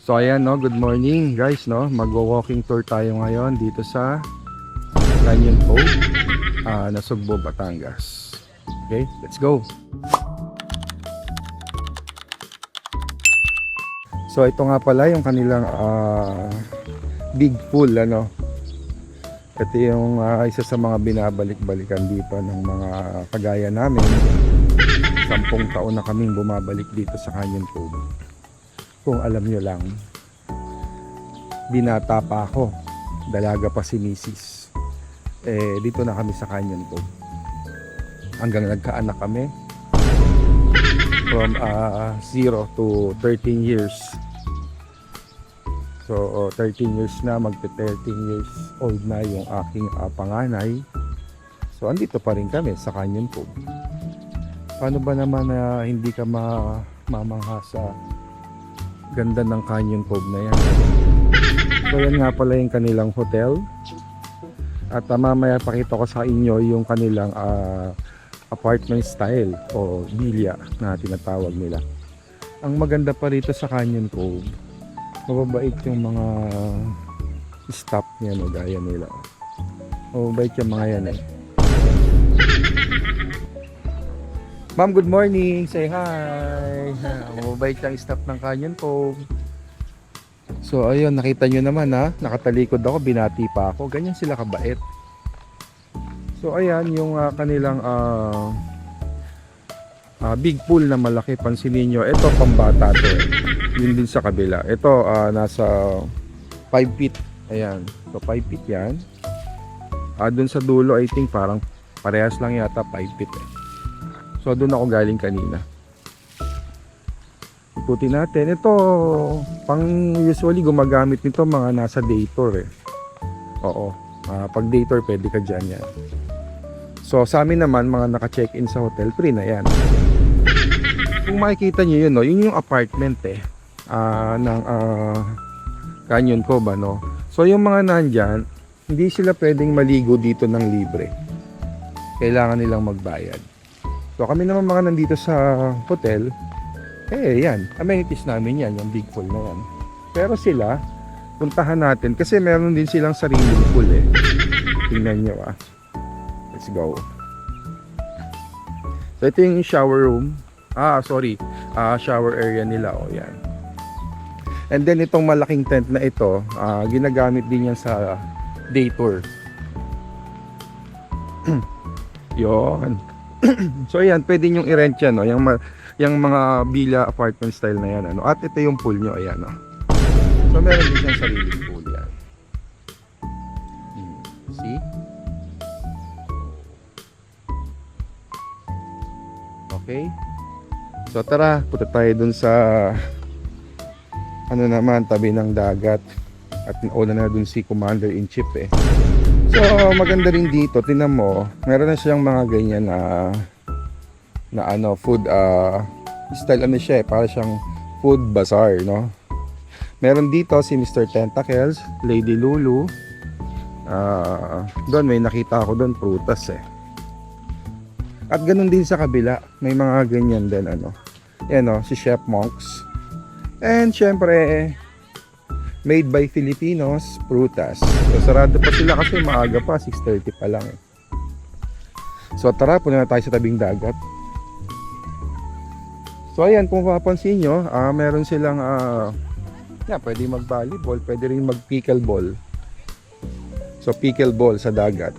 So ayan no, good morning guys no. Magwo-walking tour tayo ngayon dito sa Canyon Cove, Nasugbo, Batangas. Okay, let's go. So ito nga pala yung kanilang big pool ano. Ito yung isa sa mga binabalik-balikan dito ng mga kagaya namin. 10 taon na kaming bumabalik dito sa Canyon Cove. Kung alam nyo lang, binata pa ako, dalaga pa si Mrs. Dito na kami sa Canyon Cove. Hanggang nagkaanak kami. From 0 to 13 years. So 13 years na, magte-13 years old na yung aking panganay. So andito pa rin kami sa Canyon Cove. Paano ba naman na hindi ka mamangha sa ganda ng Canyon Cove na yan? So yan nga pala yung kanilang hotel. At mamaya pakita ko sa inyo yung kanilang apartment style o villa na tinatawag nila. Ang maganda pa rito sa Canyon Cove, mababait yung mga staff niya, no, gaya nila. Mababait yung mga yan eh. Ma'am, good morning. Say hi. Mababait yung staff ng Canyon Cove. So ayun, nakita nyo naman ha, nakatalikod ako, binati pa ako. Ganyan sila kabait. So ayan yung kanilang big pool na malaki. Pansinin nyo, ito pambata to eh. Yun din sa kabila. Ito nasa 5 feet. Ayan, so 5 feet yan. Dun sa dulo I think parang parehas lang yata 5 feet eh. So doon ako galing kanina. Ikutin natin. Ito, pang usually gumagamit nito mga nasa day tour eh. Oo. Pag day tour pwede ka dyan yan. So sa amin naman, mga naka-check-in sa hotel, free na yan. Kung makikita nyo yun, no, yun yung apartment eh. Ng Canyon Cove, no. So yung mga nandyan, hindi sila pwedeng maligo dito ng libre. Kailangan nilang magbayad. So kami naman mga nandito sa hotel, yan, amenities namin yan, yung big pool na yan. Pero sila, puntahan natin kasi meron din silang sariling pool eh. Tingnan nyo Let's go. So ito yung shower room. Shower area nila yan. And then itong malaking tent na ito, ginagamit din yan sa day tour. Yon. So ayan, pwede nyo i-rent yan, no? Yung mga villa apartment style na yan, ano? At ito yung pool nyo, ayan, no? So meron din siyang sariling pool yan. See? Okay. So tara, punta tayo dun sa tabi ng dagat. At nauna na dun si Commander-in-Chief eh. So maganda rin dito, tingnan mo, meron na siyang mga ganyan na food style siya eh, para siyang food bazaar, no? Meron dito si Mr. Tentacles, Lady Lulu. Doon may nakita ako doon prutas eh. At ganun din sa kabila, may mga ganyan din Yan si Chef Monks. And syempre made by Filipinos, prutas. So sarado pa sila kasi maaga pa, 6:30 pa lang eh. So tara, punta na tayo sa tabing dagat. So ayan, kung mapapansin nyo, meron silang pwede mag-volleyball, pwede rin mag-pickleball. So pickleball sa dagat,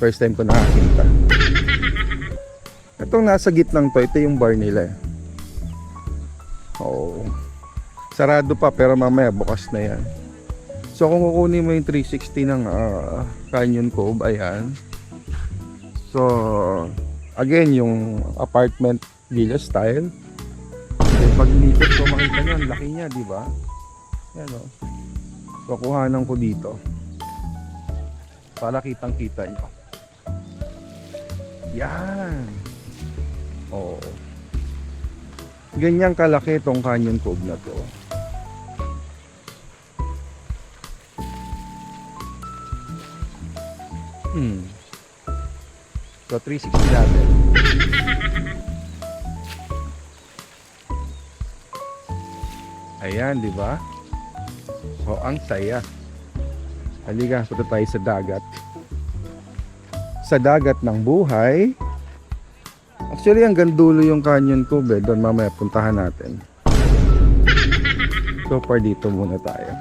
first time ko nakakita. Itong nasa gitnang to, ito yung bar nila eh. Sarado pa pero mamaya bukas na yan. So kung kukunin mo yung 360 ng Canyon Cove, ayan. So again, yung apartment villa style. Then pag nilikot ko, makita nyo, ang laki niya, di ba? Yan o. So kuhanan ko dito para kitang kita nyo. Yan. Ganyang kalaki itong Canyon Cove na to. So 360 natin. Ayan, di ba? So, ang saya. Halika, punta tayo sa dagat. Sa dagat ng buhay. Actually, hanggang dulo yung Canyon Cove. Doon mamaya puntahan natin. So far, dito muna tayo.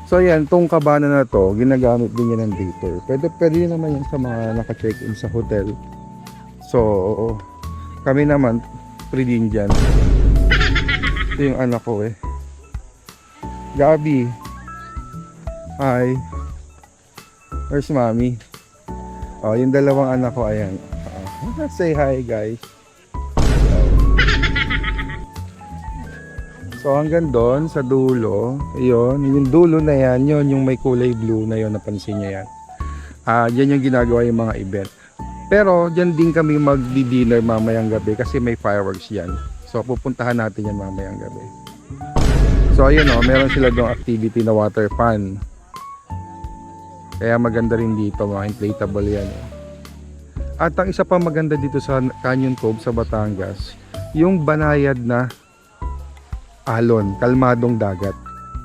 So, yan. Tong kabana na to, ginagamit din yan ng dater. Pwede naman yan sa mga naka-check-in sa hotel. So, kami naman, free din dyan. Ito yung anak ko eh. Gabi. Hi. Where's mommy? Oh, yung dalawang anak ko, ayan. Say hi, guys. So, hanggang doon, sa dulo, yun, yung dulo na yan, yun, yung may kulay blue na yun, napansin nyo yan. Yan yung ginagawa yung mga event. Pero, dyan din kami magdi-dinner mamayang gabi kasi may fireworks yan. So, pupuntahan natin yan mamayang gabi. So, ayun o, meron sila doong activity na water fun. Kaya maganda rin dito, mga inflatable yan. At ang isa pa maganda dito sa Canyon Cove sa Batangas, yung banayad na alon, kalmadong dagat.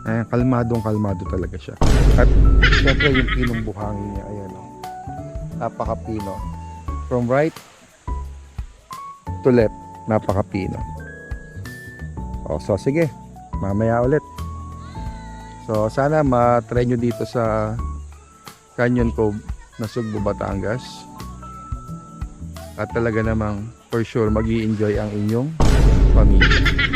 Ayan, kalmadong-kalmado talaga siya. At syempre yung pinong buhangin niya, ayan o. Napakapino. From right to left, napakapino. O, so sige, mamaya ulit. So sana ma-try nyo dito sa Canyon Cove na Sugbo, Batangas. At talaga namang for sure mag-i-enjoy ang inyong pamilya.